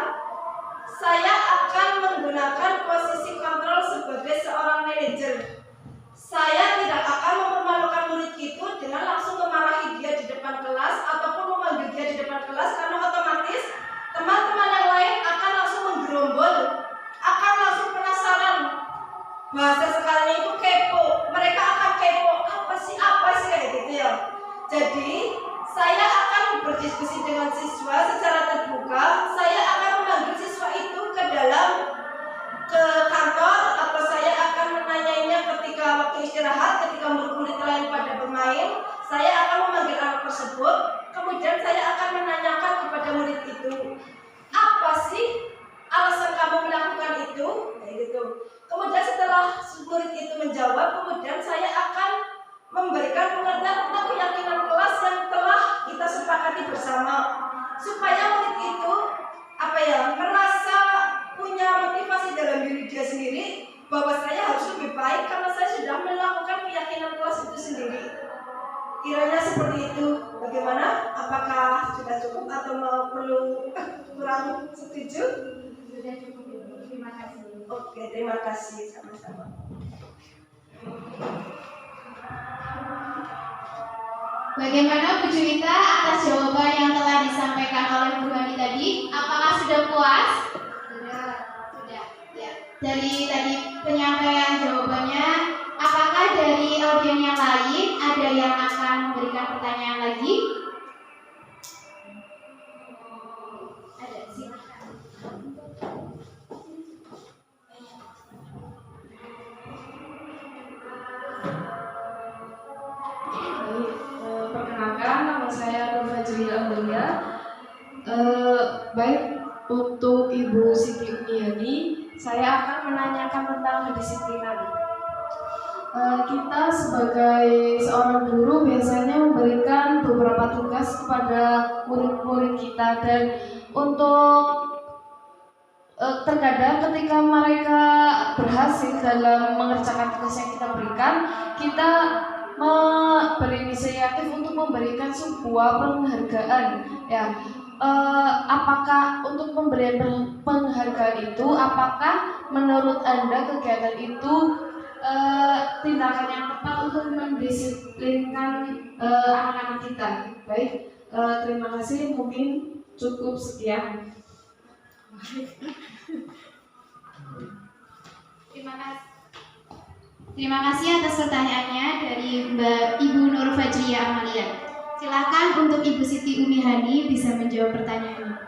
saya akan menggunakan posisi kontrol sebagai seorang manajer. Saya tidak akan mempermalukan murid itu dengan langsung memarahi dia di Bahasa sekarang itu kepo. Mereka akan kepo, apa sih kayak gitu ya. Jadi saya akan berdiskusi dengan siswa secara terbuka. Saya akan memanggil siswa itu ke kantor, atau saya akan menanyainya ketika waktu istirahat, ketika murid-murid lain pada bermain. Saya akan memanggil anak tersebut. Kemudian saya akan menanyakan kepada murid itu, apa sih alasan kamu melakukan itu? Kayak gitu. Kemudian setelah murid itu menjawab, kemudian saya akan memberikan pengertian tentang keyakinan kelas yang telah kita sepakati bersama, supaya murid itu merasa punya motivasi dalam diri dia sendiri bahwa saya harus lebih baik karena saya sudah melakukan keyakinan kelas itu sendiri. Kiranya seperti itu. Bagaimana? Apakah sudah cukup atau perlu kurang setuju? Sudah cukup, Ibu. Terima kasih. Oke, terima kasih sama-sama. Bagaimana Bu Juwita atas jawaban yang telah disampaikan oleh Bu Hani tadi? Apakah sudah puas? Sudah. Ya. Dari tadi penyampaian jawabannya, apakah dari audien yang lain ada yang akan memberikan pertanyaan lagi? Ada, silakan. Perkenalkan, nama saya Nur Fajriya Aulia. Baik, untuk Ibu Siti Uniani, saya akan menanyakan tentang kedisiplinan. Kita sebagai seorang guru biasanya memberikan beberapa tugas kepada murid-murid kita, dan untuk terkadang ketika mereka berhasil dalam mengerjakan tugas yang kita berikan, kita berinisiatif untuk memberikan sebuah penghargaan, ya. Apakah untuk pemberian penghargaan itu, apakah menurut Anda kegiatan itu tindakan yang tepat untuk mendisiplinkan anak-anak kita? Baik, terima kasih, mungkin cukup sekian. Terima kasih atas pertanyaannya dari Mbak Ibu Nur Fajriya Amalia. Silakan untuk Ibu Siti Umihani bisa menjawab pertanyaannya.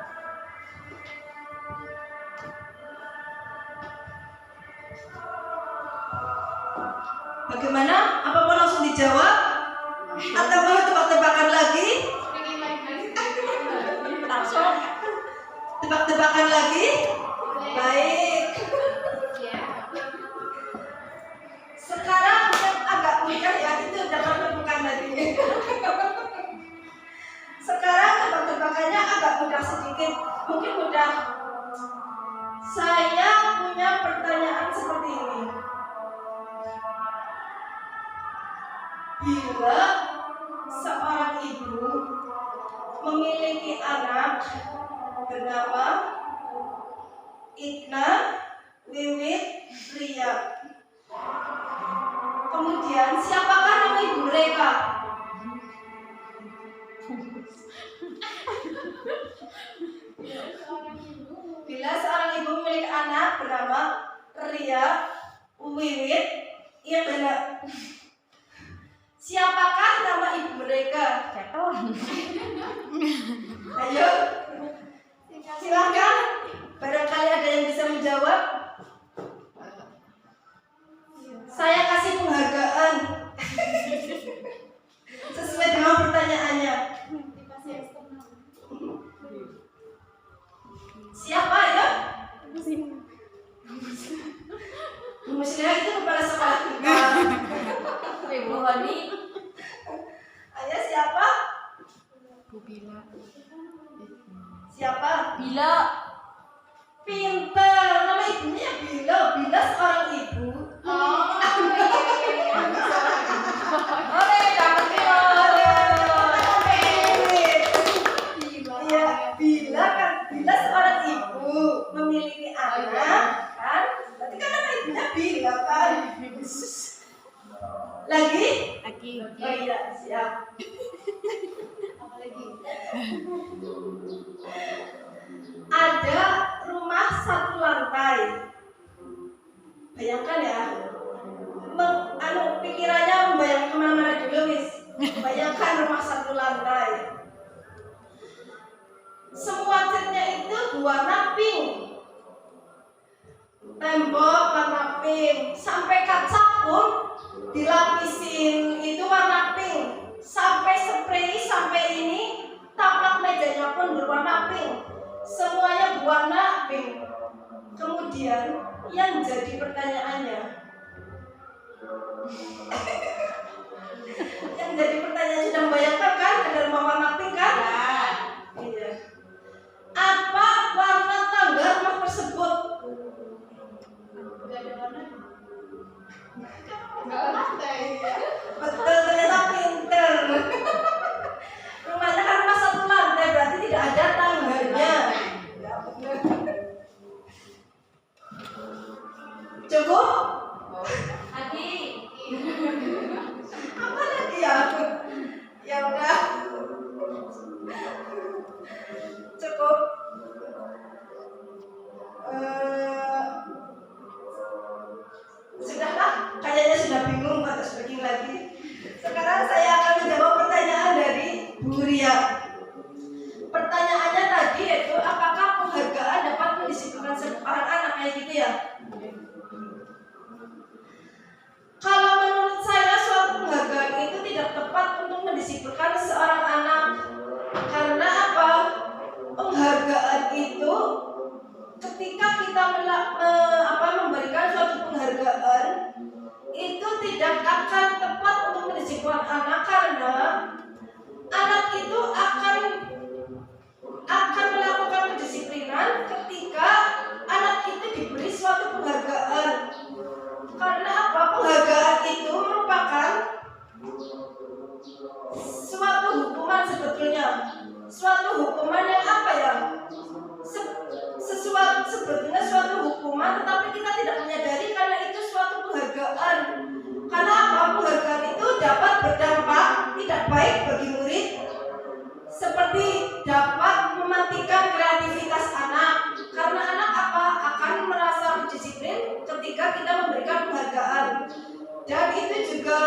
Bagaimana? Apa mau langsung dijawab? Atau mau tebak-tebakan lagi? Langsung. Tebak-tebakan lagi? Baik. Sekarang yang agak mudah ya, itu tebak-tebakan lagi. Sekarang tebak-tebakannya agak mudah sedikit. Mungkin mudah. Saya punya pertanyaan seperti ini. Bila seorang ibu memiliki anak bernama Itna, Wiwit, Ria, kemudian siapakah nama ibu mereka? Bila seorang ibu memiliki anak bernama Ria, Wiwit, Itna, siapakah nama ibu mereka? Ayo, silakan. Barangkali ada yang bisa menjawab. Saya kasih penghargaan sesuai dengan pertanyaannya. Siapa ya? Bu Musliha itu kepala sekolah kita. Ibu Hani. Ayah siapa? Bu Bila. Siapa? Bila. Pintar. Nama ibunya Bila. Bila seorang ibu. Bila seorang ibu memiliki anak, kan? Berarti kan nama ibunya Bila kan? Lagi? Oh iya, siap. Apa lagi? Ada rumah satu lantai. Bayangkan ya, pikirannya membayangkan kemana-mana dulu, Miss. Bayangkan rumah 1 lantai. Semua catnya itu warna pink, tembok warna pink, sampai kaca pun dilapisin itu warna pink, sampai spray, sampai ini taplak mejanya pun berwarna pink, semuanya berwarna pink. Kemudian yang jadi pertanyaannya, yang jadi pertanyaan sudah membayangkan kan ada rumah warna pink kan? Iya. Apa warna tangga rumah tersebut? Gak ada warna. Betul, ternyata pinter. Rumahnya kan rumah 1 lantai, berarti tidak ada tangganya. Cukup? Adi, Apa lagi ya? Ya udah. Cukup. Sudahlah, kayaknya sudah bingung harus speaking lagi. Sekarang saya akan menjawab pertanyaan dari Bu Ria. Pertanyaannya tadi yaitu apakah penghargaan dapat mendisiplinkan seorang anak, kayak gitu ya? Kalau menurut saya suatu penghargaan itu tidak tepat untuk mendisiplinkan seorang anak. Karena apa? Penghargaan itu ketika kita memberikan suatu penghargaan itu tidak akan tepat untuk mendisiplinkan anak, karena anak itu akan melakukan kedisiplinan ketika anak itu diberi suatu penghargaan. Karena apa? Penghargaan itu merupakan suatu hukuman sebetulnya. Suatu hukuman yang apa ya? Sebetulnya suatu hukuman, tetapi kita tidak menyadari karena itu suatu penghargaan. Karena apa? Penghargaan itu dapat berdampak tidak baik bagi murid, seperti dapat mematikan kreativitas anak. Karena anak akan merasa disiplin ketika kita memberikan penghargaan. Dan itu juga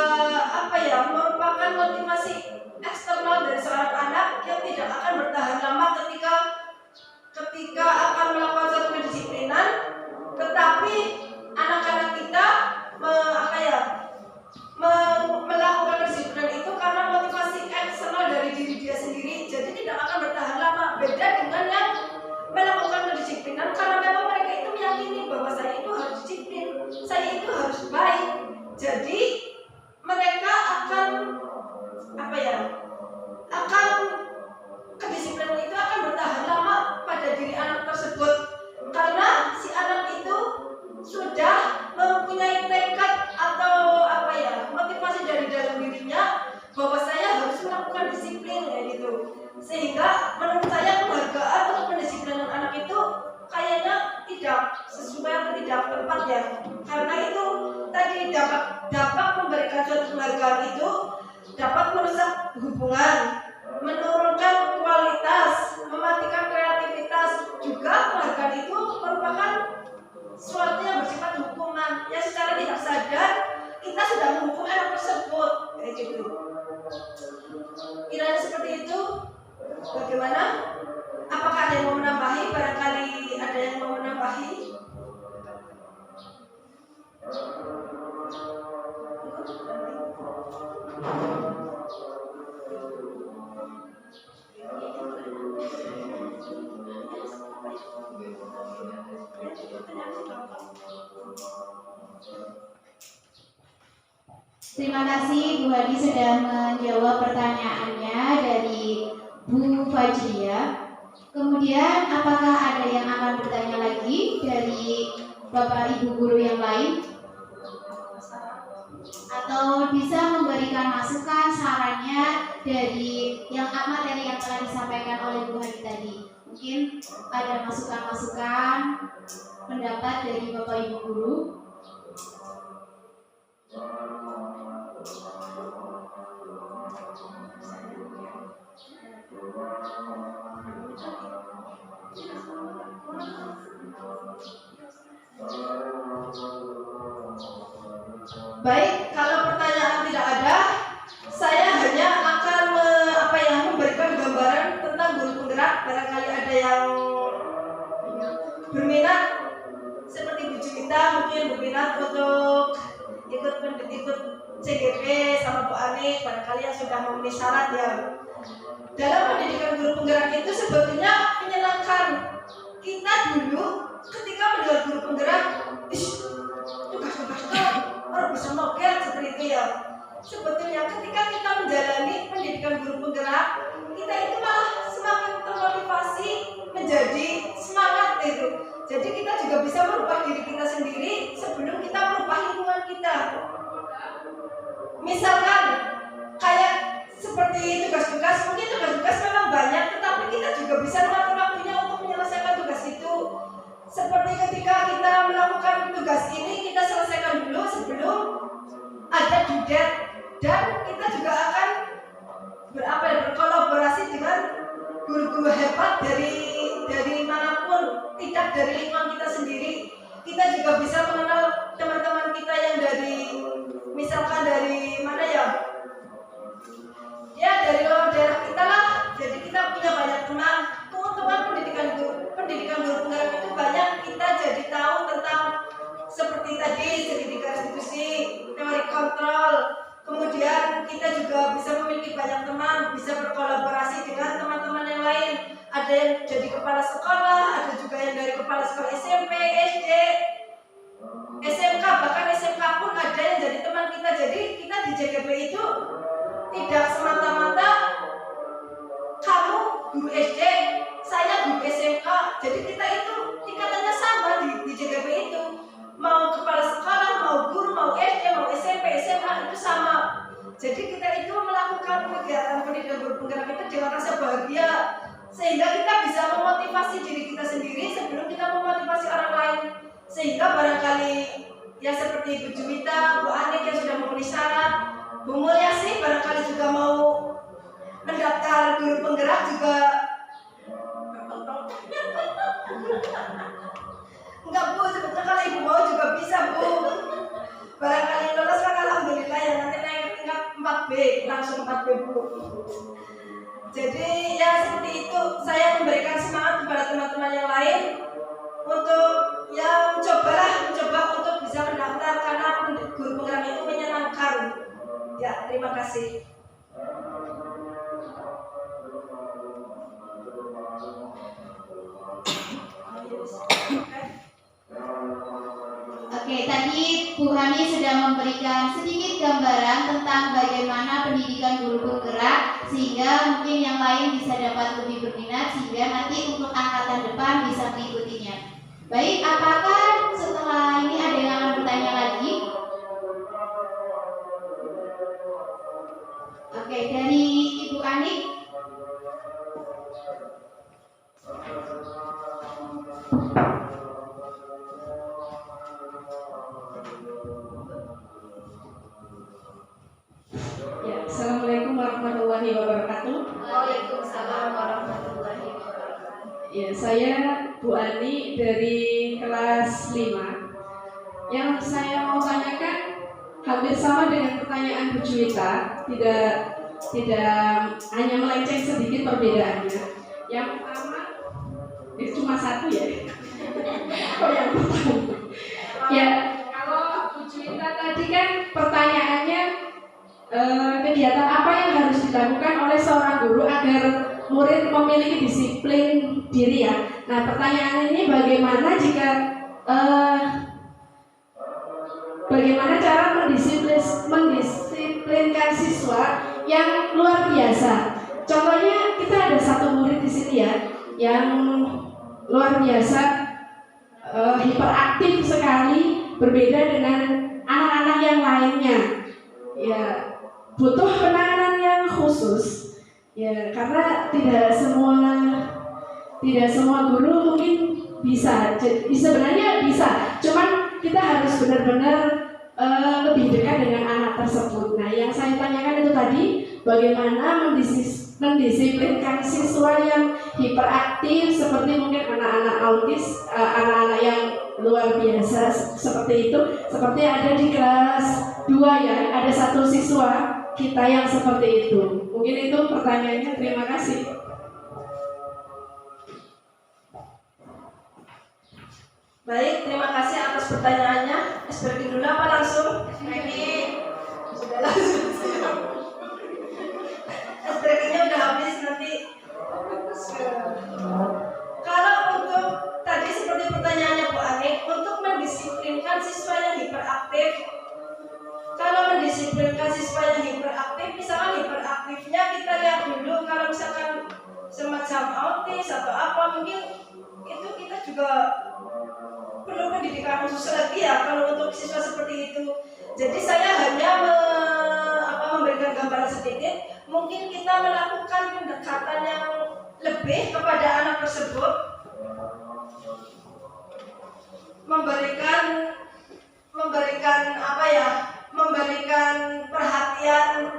merupakan motivasi eksternal dari seorang anak yang tidak akan bertahan lama ketika akan melakukan suatu kedisiplinan. Tetapi anak-anak kita melakukan kedisiplinan itu karena motivasi eksternal dari diri dia sendiri, jadi tidak akan bertahan lama. Beda dengan yang melakukan kedisiplinan karena memang mereka itu meyakini bahwa saya itu harus disiplin, saya itu harus baik. Jadi mereka akan kedisiplinan itu akan bertahan lama pada diri anak tersebut, karena si anak itu sudah mempunyai tekad atau motivasi dari dalam dirinya bahwa saya harus melakukan disiplin, kayak gitu. Sehingga menurut saya penghargaan untuk pendisiplinan anak itu kayaknya tidak sesuai atau tidak tepat ya. Karena itu tadi dapat memberikan suatu penghargaan itu dapat merusak hubungan, menurunkan kualitas, mematikan kreativitas. Juga penghargaan itu merupakan suatu yang bersifat hukuman, yang secara tidak sadar kita sudah menghukum anak tersebut, kayak gitu. Kiranya seperti itu. Bagaimana? Apakah ada yang mau menambahi? Barangkali ada yang mau menambahi. Terima kasih Bu Hadi sudah menjawab pertanyaannya dari Bu Fajria. Kemudian apakah ada yang akan bertanya lagi dari Bapak Ibu guru yang lain? Atau bisa memberikan masukan sarannya dari materi yang telah disampaikan oleh Bu Hadi tadi? Mungkin ada masukan-masukan pendapat dari Bapak Ibu guru. Baik, kalau pertanyaan tidak ada, saya hanya akan memberikan gambaran tentang guru penggerak. Barangkali ada yang berminat, seperti Bu Juwita mungkin berminat untuk ikut CGP sama Bu Ani, barangkali yang sudah memenuhi syarat ya. Dalam pendidikan guru penggerak itu sebetulnya menyenangkan. Kita dulu ketika mendengar guru penggerak, tugas-tugasnya orang bisa novel seperti itu ya. Sebetulnya ketika kita menjalani pendidikan guru penggerak, kita itu malah semakin termotivasi menjadi semangat itu. Jadi kita juga bisa merubah diri kita sendiri sebelum kita merubah lingkungan kita. Misalkan kayak seperti tugas-tugas, mungkin tugas-tugas memang banyak, tetapi kita juga bisa mengatur waktunya untuk menyelesaikan tugas itu. Seperti ketika kita melakukan tugas ini, kita selesaikan dulu sebelum ada due date, dan kita juga akan berkolaborasi dengan guru-guru hebat dari manapun, tidak dari lingkungan kita sendiri. Kita juga bisa mengenal teman-teman kita yang misalkan dari mana ya? Ya dari luar daerah kita lah. Jadi kita punya banyak teman. Keuntungan pendidikan guru penggerak itu banyak. Kita jadi tahu tentang seperti tadi segitiga restitusi, teori kontrol. Kemudian kita juga bisa memiliki banyak teman, bisa berkolaborasi dengan teman-teman yang lain. Ada yang jadi kepala sekolah, ada juga yang dari kepala sekolah SMP, SD, SMK, bahkan SMK pun ada yang jadi teman kita. Jadi kita di JGP itu tidak semata-mata kamu guru SD, saya guru SMK. Jadi kita itu tingkatannya sama di JGP itu. Mau kepala sekolah, mau guru, mau SD, mau SMP, SMA itu sama. Jadi kita itu melakukan kegiatan pendidikan guru penggerak itu dengan rasa bahagia, sehingga kita bisa memotivasi diri kita sendiri sebelum kita memotivasi orang lain. Sehingga barangkali yang seperti Bu Juwita, Bu Anik yang sudah memenuhi syarat, Bu Mulyasih barangkali juga mau mendaftar guru penggerak juga. Enggak Bu, sebetulnya kalau Ibu mau juga bisa Bu. Barangkali lolos kan alhamdulillah ya, nanti naik ke tingkat 4B, langsung 4B Bu. Jadi ya seperti itu, saya memberikan semangat kepada teman-teman yang lain untuk ya mencoba untuk bisa mendaftar, karena guru penggerak itu menyenangkan. Ya, terima kasih. Oke, tadi Bu Hani sudah memberikan sedikit gambaran tentang bagaimana pendidikan guru penggerak, sehingga mungkin yang lain bisa dapat lebih berminat, sehingga nanti untuk angkatan depan bisa mengikutinya. Baik, apakah setelah ini ada yang akan bertanya lagi? Oke, dari Ibu Anik. Ya, Assalamualaikum warahmatullahi wabarakatuh. Waalaikumsalam warahmatullahi wabarakatuh. Ya, saya Bu Ani dari kelas 5. Yang saya mau tanyakan hampir sama dengan pertanyaan Bu Juwita, tidak hanya melenceng sedikit perbedaannya. Yang pertama, cuma satu ya. Oh, yang pertama. Ya, kalau Bu Juwita tadi kan pertanyaannya kegiatan apa yang harus dilakukan oleh seorang guru agar murid memiliki disiplin diri ya. Nah, pertanyaan ini bagaimana cara mendisiplinkan siswa yang luar biasa. Contohnya kita ada satu murid di sini ya yang luar biasa, hiperaktif sekali, berbeda dengan anak-anak yang lainnya. Ya, butuh penanganan yang khusus. Ya, karena tidak semua guru mungkin bisa. Jadi sebenarnya bisa, cuman kita harus benar-benar lebih dekat dengan anak tersebut. Nah, yang saya tanyakan itu tadi, bagaimana mendisiplinkan siswa yang hiperaktif seperti mungkin anak-anak autis, anak-anak yang luar biasa seperti itu, seperti ada di kelas 2 ya, ada 1 siswa kita yang seperti itu. Mungkin itu pertanyaannya. Terima kasih. Baik, terima kasih atas pertanyaannya. Seperti dulu apa langsung? Sudah langsung. Sepertinya udah habis nanti. Kalau untuk tadi seperti pertanyaannya Bu Anik, untuk mendisiplinkan siswa yang hiperaktif, kalau mendisiplinkan siswa yang hiperaktif, misalkan hiperaktifnya kita lihat dulu, kalau misalkan semacam autis atau apa, mungkin itu kita juga perlu pendidikan khusus lagi ya kalau untuk siswa seperti itu. Jadi saya hanya memberikan gambaran sedikit. Mungkin kita melakukan pendekatan yang lebih kepada anak tersebut, memberikan perhatian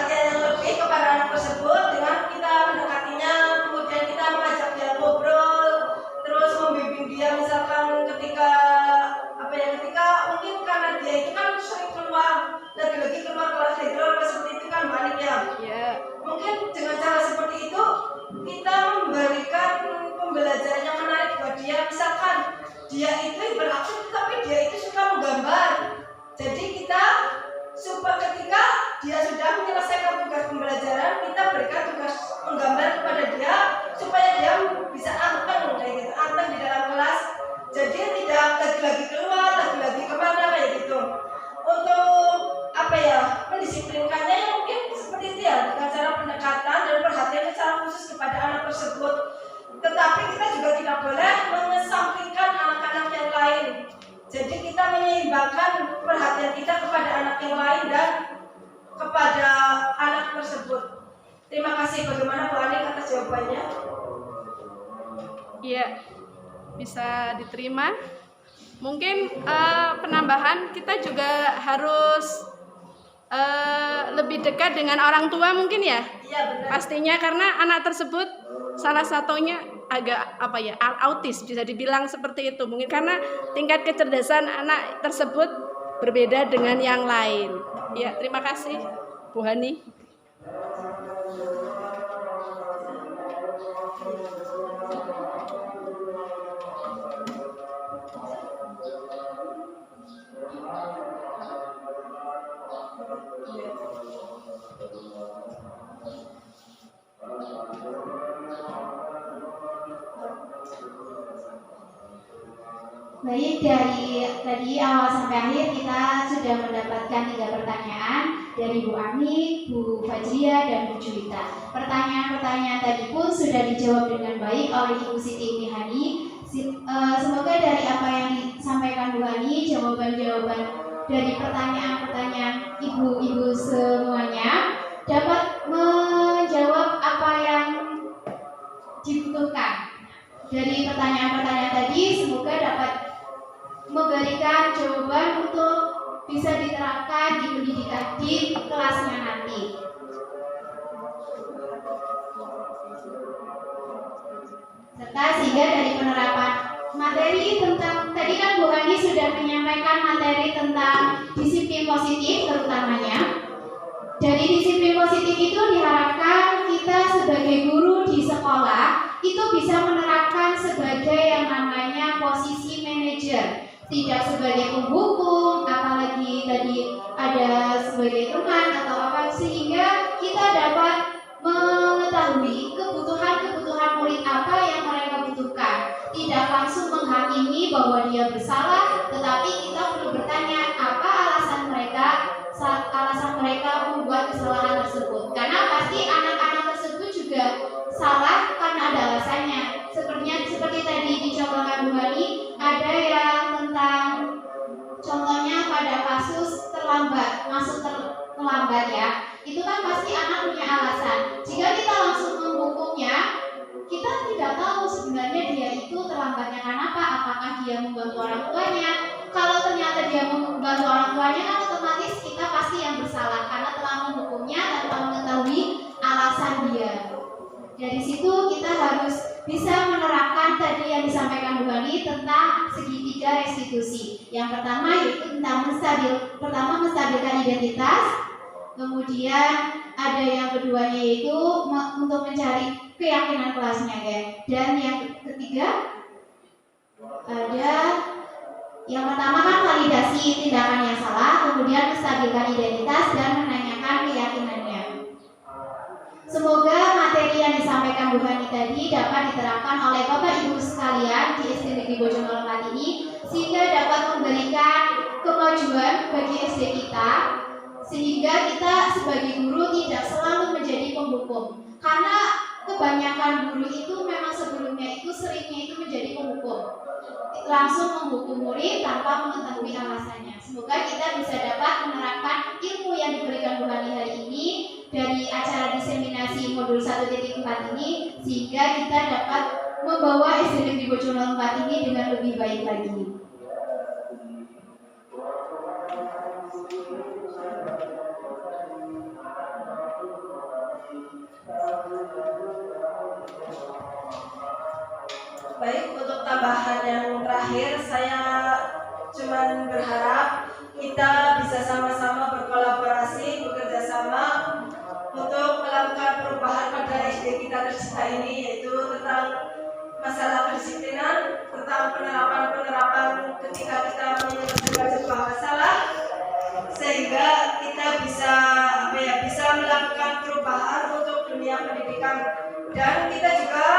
yang lebih kepada anak tersebut dengan kita mendekatinya, kemudian kita mengajak dia ngobrol, terus membimbing dia misalkan ketika mungkin karena dia itu kan sering keluar, lagi-lagi keluar kelas hidro seperti itu kan banyak ya. Mungkin dengan cara seperti itu kita memberikan pembelajaran yang menarik buat dia. Misalkan dia itu beraktif tapi dia itu suka menggambar, jadi kita supaya ketika dia sudah menyelesaikan tugas pembelajaran, kita berikan tugas menggambar kepada dia supaya dia bisa anteng kayak gitu, anteng di dalam kelas. Jadi tidak lagi-lagi keluar, lagi-lagi kemana kayak gitu. Untuk mendisiplinkannya ya mungkin seperti itu ya, dengan cara pendekatan dan perhatian secara khusus kepada anak tersebut. Tetapi kita juga tidak boleh mengesampingkan anak-anak yang lain. Jadi kita menyeimbangkan perhatian kita kepada anak yang lain dan kepada anak tersebut. Terima kasih. Bagaimana Bu Anik atas jawabannya? Iya, bisa diterima. Mungkin penambahan kita juga harus lebih dekat dengan orang tua mungkin ya. Iya benar. Pastinya karena anak tersebut salah satunya agak autis, bisa dibilang seperti itu. Mungkin karena tingkat kecerdasan anak tersebut berbeda dengan yang lain. Ya, terima kasih Bu Hani. Baik, dari tadi awal sampai akhir kita sudah mendapatkan 3 pertanyaan dari Bu Ani, Bu Fajria, dan Bu Juwita. Pertanyaan-pertanyaan tadi pun sudah dijawab dengan baik oleh Ibu Siti Nihani. Semoga dari apa yang disampaikan Bu Ani, jawaban-jawaban dari pertanyaan-pertanyaan ibu-ibu semuanya dapat menjawab apa yang dibutuhkan. Dari pertanyaan-pertanyaan tadi semoga dapat memberikan jawaban untuk bisa diterapkan di pendidikan di kelasnya nanti. Serta sehingga dari penerapan materi tentang, tadi kan Bu Hani sudah menyampaikan materi tentang disiplin positif terutamanya. Dari disiplin positif itu diharapkan kita sebagai guru di sekolah itu bisa menerapkan sebagai yang namanya posisi manajer, tidak sebagai penghukum, apalagi tadi ada sebagai teman atau apa, sehingga kita dapat mengetahui kebutuhan murid apa yang mereka butuhkan. Tidak langsung menghakimi bahwa dia bersalah, tetapi kita perlu bertanya apa alasan mereka membuat kesalahan tersebut. Karena pasti anak-anak tersebut juga salah karena ada alasannya. Seperti tadi dicontohkan Bu Hani, ada yang tentang contohnya pada kasus masuk terlambat ya. Itu kan pasti anak punya alasan. Jika kita langsung menghukumnya, kita tidak tahu sebenarnya dia itu terlambatnya karena apa. Apakah dia membantu orang tuanya? Kalau ternyata dia membantu orang tuanya, kan otomatis kita pasti yang bersalah karena telah menghukumnya tanpa mengetahui alasan dia. Dari situ kita harus bisa menerapkan tadi yang disampaikan Bu Hani tentang segitiga restitusi. Yang pertama yaitu tentang menstabilkan identitas. Kemudian ada yang keduanya yaitu untuk mencari keyakinan kelasnya ya. Dan yang ketiga ada yang pertama kan validasi tindakan yang salah, kemudian menstabilkan identitas dan menanyakan keyakinannya. Semoga materi yang disampaikan Bu Hani tadi dapat diterapkan oleh Bapak Ibu sekalian di SD Negeri Bojonegoro ini, sehingga dapat memberikan kemajuan bagi SD kita, sehingga kita sebagai guru tidak selalu menjadi penghukum. Karena kebanyakan guru itu memang sebelumnya itu seringnya itu menjadi penghukum, langsung menghukum murid tanpa mengetahui alasannya. Semoga kita bisa dapat menerapkan ilmu yang diberikan Bu Hani hari ini dari acara diseminasi modul 1.4 ini, sehingga kita dapat membawa SD Negeri Bojonegoro 4 ini dengan lebih baik lagi. Baik, untuk tambahan yang terakhir, saya cuman berharap kita bisa sama-sama berkolaborasi, bekerja sama untuk melakukan perubahan pada SD kita tercinta ini, yaitu tentang masalah kedisiplinan, tentang penerapan ketika kita menyelesaikan sebuah masalah, sehingga kita bisa melakukan perubahan untuk dunia pendidikan. Dan kita juga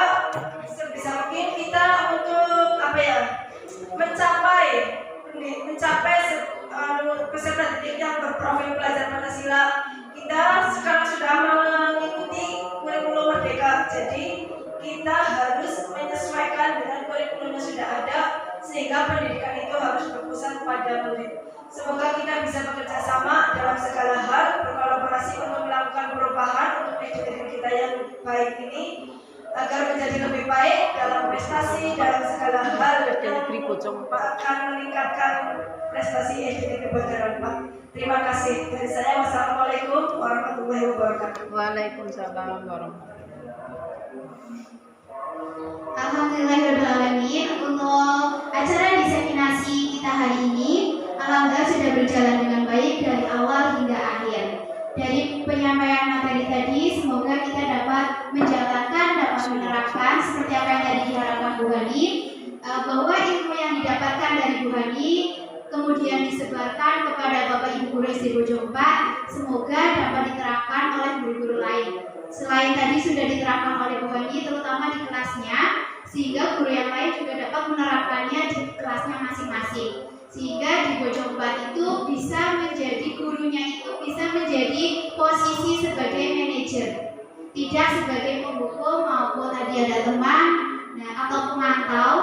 sebisa mungkin kita untuk mencapai peserta didik yang berprofil pelajar Pancasila. Kita sekarang sudah mengikuti kurikulum Merdeka, jadi kita harus menyesuaikan dengan kurikulum yang sudah ada, sehingga pendidikan itu harus berpusat pada murid. Semoga kita bisa bekerja sama dalam segala hal, berkolaborasi untuk melakukan perubahan untuk pendidikan kita yang baik ini, agar menjadi lebih baik dalam prestasi, dalam segala hal yang akan meningkatkan prestasi SD Negeri Bojonegoro 4. Terima kasih dari saya. Wassalamualaikum warahmatullahi wabarakatuh. Waalaikumsalam warahmatullahi Alhamdulillahirrahmanirrahim. Untuk acara diseminasi kita hari ini, alhamdulillah sudah berjalan dengan baik dari awal hingga akhir. Dari penyampaian materi tadi, semoga kita dapat menjalankan, dapat menerapkan seperti apa yang tadi diharapkan Bu Hani, bahwa ilmu yang didapatkan dari Bu Hani kemudian disebarkan kepada Bapak Ibu guru SD Bojong 4, semoga dapat diterapkan oleh guru-guru lain. Selain tadi sudah diterapkan oleh Bu Hani, terutama di kelasnya, sehingga guru yang lain juga dapat menerapkannya di kelasnya masing-masing. Sehingga di Bojong 4 itu bisa menjadi gurunya itu bisa menjadi posisi sebagai manajer, tidak sebagai penghukum maupun tadi ada teman atau pemantau.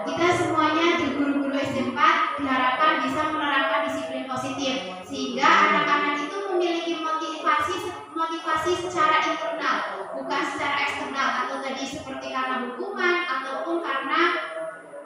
Kita semuanya di guru-guru SD 4 diharapkan bisa menerapkan disiplin positif, sehingga anak-anak itu memiliki motivasi secara internal, bukan secara eksternal, atau tadi seperti karena hukuman ataupun karena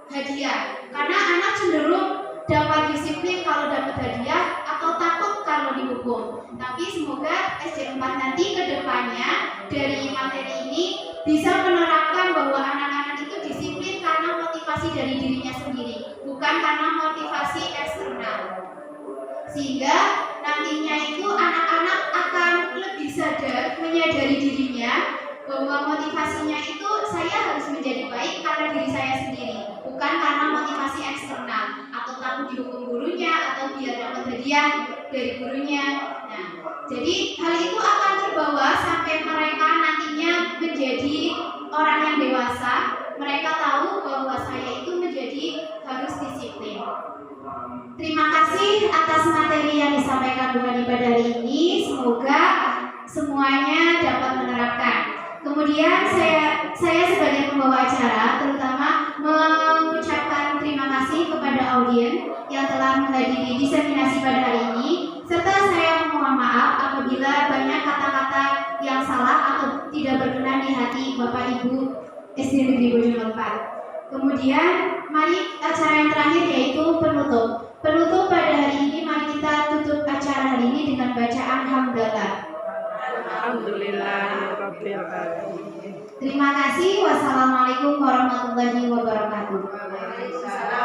hadiah. Karena anak cenderung dapat disiplin kalau dapat hadiah atau takut kalau dihukum. Tapi semoga SD 4 nanti ke depannya dari materi ini bisa menerapkan bahwa anak-anak itu disiplin karena motivasi dari dirinya sendiri, bukan karena motivasi eksternal. Sehingga nantinya itu anak-anak akan lebih sadar, menyadari dirinya bahwa motivasinya itu saya harus menjadi baik karena diri saya sendiri, bukan karena motivasi eksternal atau takut dihukum gurunya atau biar dapat hadiah dari gurunya. Nah, jadi hal itu akan terbawa sampai mereka nantinya menjadi orang yang dewasa. Mereka tahu bahwa saya itu menjadi harus disiplin. Terima kasih atas materi yang disampaikan Bu Hani pada hari ini. Semoga semuanya dapat menerapkan. Kemudian saya sebagai pembawa acara terutama mengucapkan terima kasih kepada audien yang telah menghadiri diseminasi pada hari ini, serta saya memohon maaf apabila banyak kata-kata yang salah atau tidak berkenan di hati Bapak Ibu SD Negeri Bojonegoro 4. Kemudian mari acara yang terakhir yaitu penutup. Penutup pada hari ini, mari kita tutup acara hari ini dengan bacaan hamdalah. Alhamdulillahirabbil alamin. Terima kasih. Wassalamualaikum warahmatullahi wabarakatuh. Waalaikumsalam.